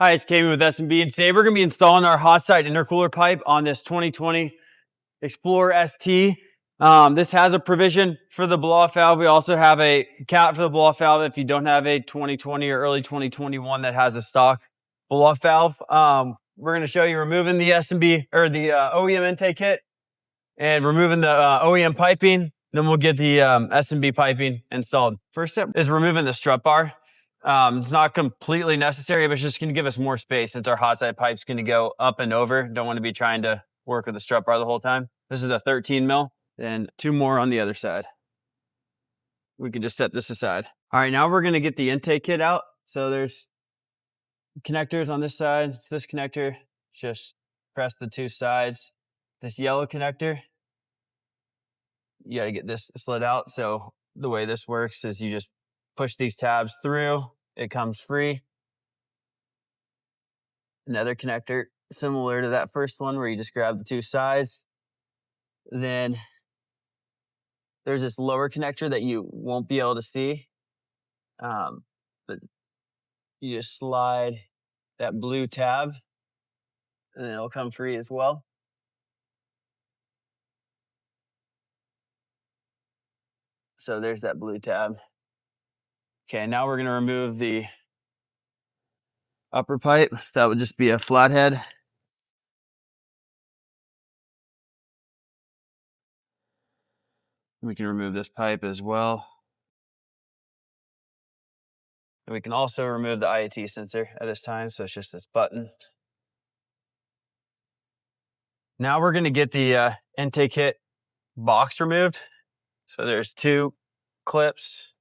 Hi, it's Kevin with S&B, and today we're going to be installing our hot side intercooler pipe on this 2020 Explorer ST. This has a provision for the blow-off valve. We also have a cap for the blow-off valve if you don't have a 2020 or early 2021 that has a stock blow-off valve. We're going to show you removing the S&B or the OEM intake kit and removing the OEM piping. Then we'll get the S&B piping installed. First step is removing the strut bar. It's not completely necessary, but it's just going to give us more space since our hot side pipe's going to go up and over. Don't want to be trying to work with the strut bar the whole time. This is a 13 mil and 2 more on the other side. We can just set this aside. All right, now we're going to get the intake kit out. So there's connectors on this side. It's this connector. Just press the two sides. This yellow connector, you got to get this slid out. So the way this works is you just push these tabs through, it comes free. Another connector similar to that first one where you just grab the two sides. Then there's this lower connector that you won't be able to see. But you just slide that blue tab and then it'll come free as well. So there's that blue tab. Okay, now we're going to remove the upper pipe. So that would just be a flathead. We can remove this pipe as well. And we can also remove the IAT sensor at this time. So it's just this button. Now we're going to get the intake kit box removed. So there's two clips.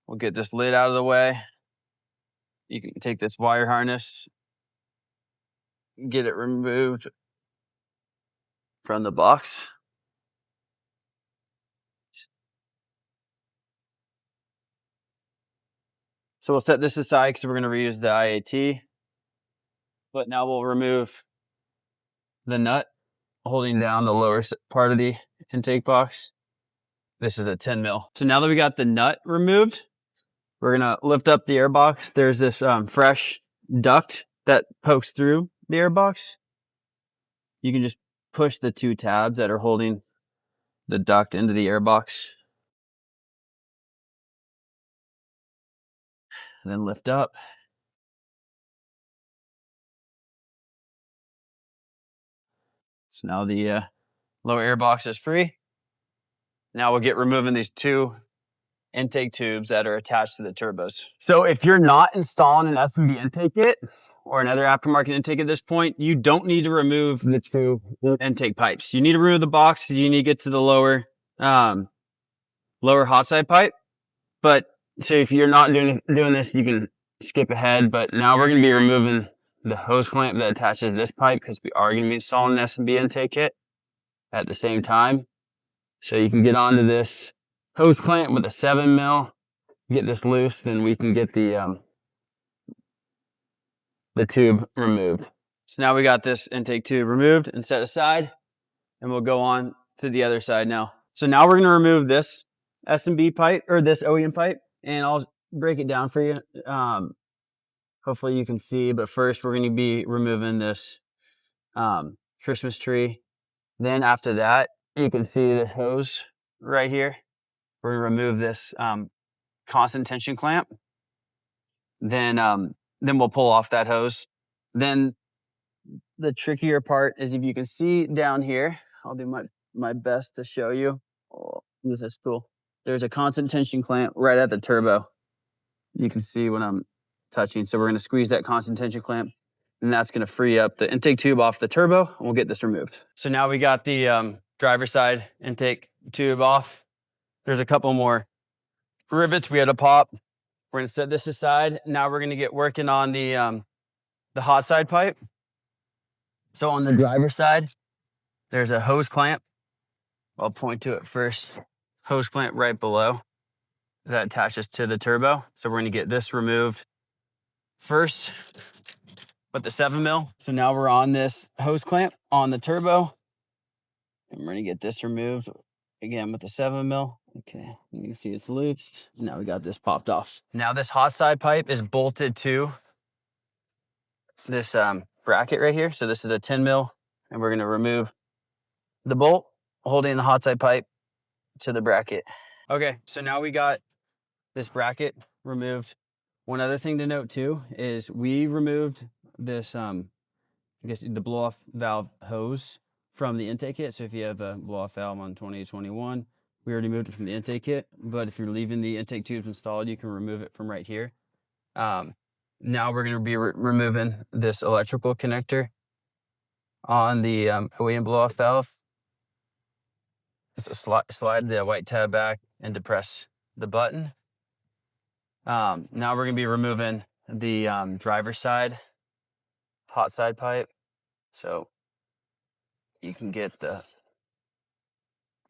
We'll get this lid out of the way. You can take this wire harness, get it removed from the box. So we'll set this aside because we're going to reuse the IAT. But now we'll remove the nut holding down the lower part of the intake box. This is a 10 mil. So now that we got the nut removed, we're going to lift up the air box. There's this fresh duct that pokes through the air box. You can just push the two tabs that are holding the duct into the air box. And then lift up. So now the lower air box is free. Now we'll get removing these two intake tubes that are attached to the turbos. So if you're not installing an S&B intake kit or another aftermarket intake at this point, you don't need to remove the two intake pipes. You need to remove the box. You need to get to the lower hot side pipe. But so if you're not doing this, you can skip ahead. But now we're going to be removing the hose clamp that attaches this pipe because we are going to be installing an S&B intake kit at the same time. So you can get onto this hose clamp with a 7 mil, get this loose, then we can get the tube removed. So now we got this intake tube removed and set aside, and we'll go on to the other side now. So now we're going to remove this S&B pipe or this OEM pipe, and I'll break it down for you. Hopefully you can see, but first we're going to be removing this Christmas tree. Then after that, you can see the hose right here. We're going to remove this constant tension clamp. Then we'll pull off that hose. Then the trickier part is if you can see down here, I'll do my best to show you. Oh, this is cool. There's a constant tension clamp right at the turbo. You can see when I'm touching. So we're going to squeeze that constant tension clamp, and that's going to free up the intake tube off the turbo, and we'll get this removed. So now we got the driver's side intake tube off. There's a couple more rivets we had to pop. We're going to set this aside. Now we're going to get working on the hot side pipe. So on the driver's side, there's a hose clamp. I'll point to it first. Hose clamp right below that attaches to the turbo. So we're going to get this removed first with the 7 mil. So now we're on this hose clamp on the turbo. And we're going to get this removed again with the 7 mil. Okay, you can see it's loose. Now we got this popped off. Now this hot side pipe is bolted to this bracket right here. So this is a 10 mil, and we're gonna remove the bolt holding the hot side pipe to the bracket. Okay, so now we got this bracket removed. One other thing to note too is we removed this, I guess the blow off valve hose from the intake kit. So if you have a blow off valve on 2021, we already moved it from the intake kit. But if you're leaving the intake tubes installed, you can remove it from right here. Now we're going to be removing this electrical connector on the OEM blow off valve. So slide the white tab back and depress the button. Now we're going to be removing the driver's side hot side pipe. So you can get the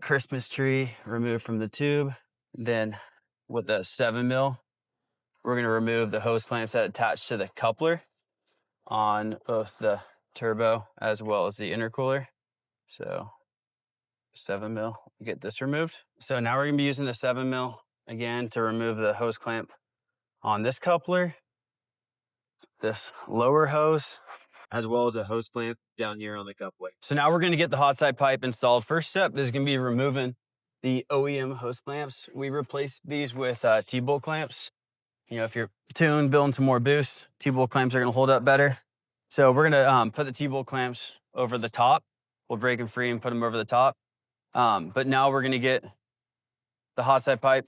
Christmas tree removed from the tube. Then with the 7 mil, we're going to remove the hose clamps that attach to the coupler on both the turbo as well as the intercooler. So 7 mil, get this removed. So now we're going to be using the 7 mil again to remove the hose clamp on this coupler, this lower hose, as well as a hose clamp down here on the coupler. So now we're going to get the hot side pipe installed. First step is going to be removing the OEM hose clamps. We replaced these with T-bolt clamps. You know, if you're tuned, building some more boost, T-bolt clamps are going to hold up better. So we're going to put the T-bolt clamps over the top. We'll break them free and put them over the top. But now we're going to get the hot side pipe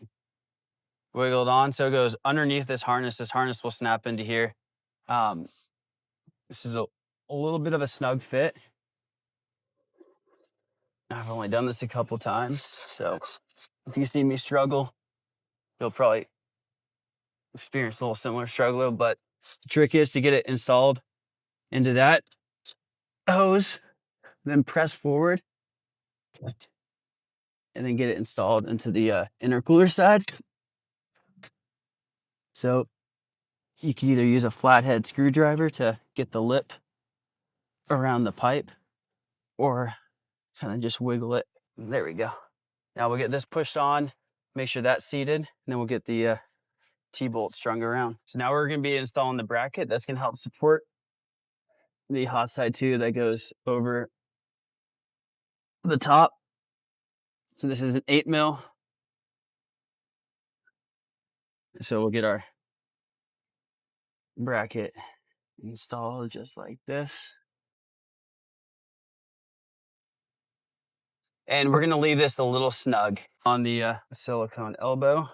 wiggled on. So it goes underneath this harness. This harness will snap into here. This is a little bit of a snug fit. I've only done this a couple times. So if you see me struggle, you'll probably experience a little similar struggle. But the trick is to get it installed into that hose, then press forward, and then get it installed into the intercooler side. So you can either use a flathead screwdriver to get the lip around the pipe or kind of just wiggle it. There we go. Now we'll get this pushed on, make sure that's seated, and then we'll get the T-bolt strung around. So now we're going to be installing the bracket that's going to help support the hot side tube that goes over the top. So this is an 8 mil. So we'll get our bracket installed just like this. And we're going to leave this a little snug on the silicone elbow.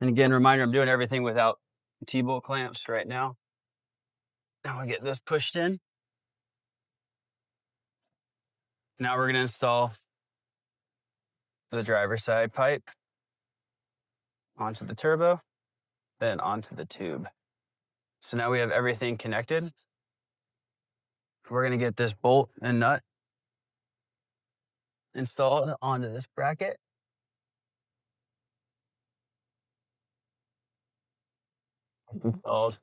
And again, reminder, I'm doing everything without T-bolt clamps right now. Now we'll get this pushed in. Now we're going to install the driver's side pipe onto the turbo, then onto the tube. So now we have everything connected. We're going to get this bolt and nut installed onto this bracket. Installed.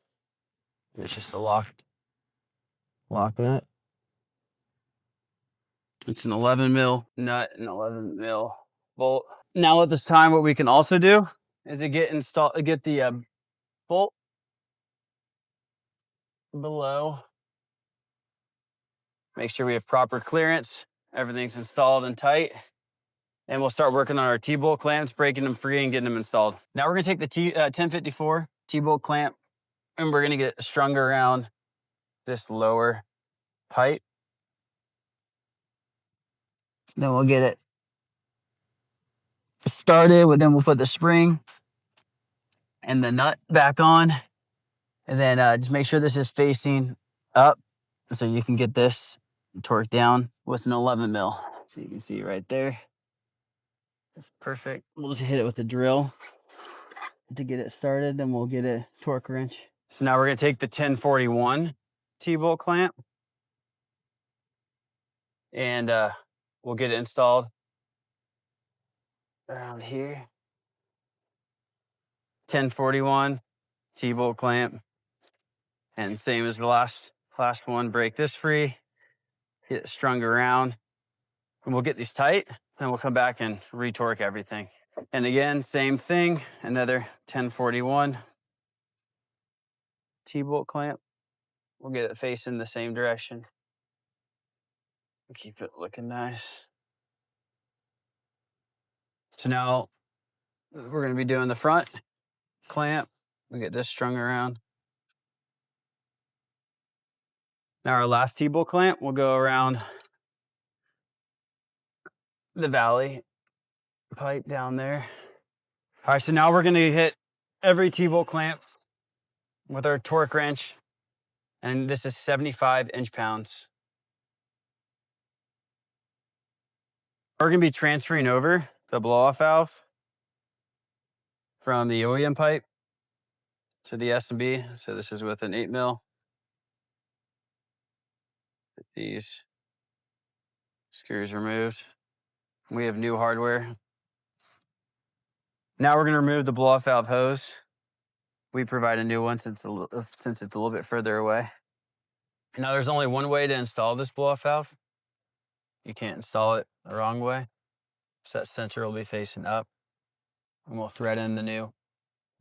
It's just a lock nut. It's an 11 mil nut and 11 mil bolt. Now at this time, what we can also do is to get the bolt below. Make sure we have proper clearance. Everything's installed and tight. And we'll start working on our T-bolt clamps, breaking them free and getting them installed. Now we're gonna take the 1054 T-bolt clamp and we're gonna get it strung around this lower pipe. Then we'll get it started, then we'll put the spring and the nut back on. And then just make sure this is facing up so you can get this torqued down with an 11 mil. So you can see right there. That's perfect. We'll just hit it with a drill to get it started, then we'll get a torque wrench. So now we're gonna take the 1041 T-bolt clamp and we'll get it installed around here. 1041 T-bolt clamp. And same as the last one, break this free, get it strung around, and we'll get these tight. Then we'll come back and retorque everything. And again, same thing, another 1041 T-bolt clamp. We'll get it facing the same direction. Keep it looking nice. So now we're going to be doing the front clamp. We get this strung around. Now our last T-bolt clamp will go around the valley pipe down there. All right, so now we're going to hit every T-bolt clamp with our torque wrench, and this is 75 inch-pounds. We're going to be transferring over the blow-off valve from the OEM pipe to the S&B. So this is with an 8 mil. Get these screws removed. We have new hardware. Now we're going to remove the blow-off valve hose. We provide a new one since it's a little bit further away. Now there's only one way to install this blow-off valve. You can't install it the wrong way. So that sensor will be facing up. And we'll thread in the new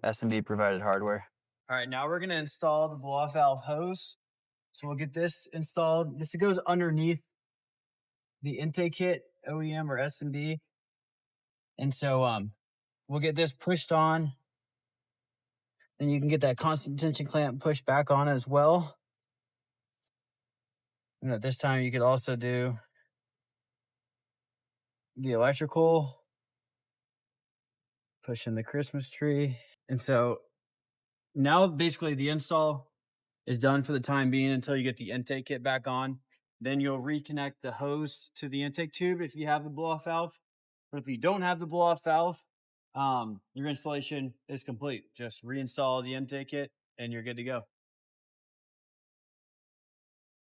S&B provided hardware. All right, now we're going to install the blow-off valve hose. So we'll get this installed. This goes underneath the intake kit, OEM or S&B. And so we'll get this pushed on. Then you can get that constant tension clamp pushed back on as well. And at this time, you could also do the electrical, push in the Christmas tree. And so now basically the install is done for the time being until you get the intake kit back on. Then you'll reconnect the hose to the intake tube if you have the blow-off valve. But if you don't have the blow-off valve, your installation is complete. Just reinstall the intake kit and you're good to go.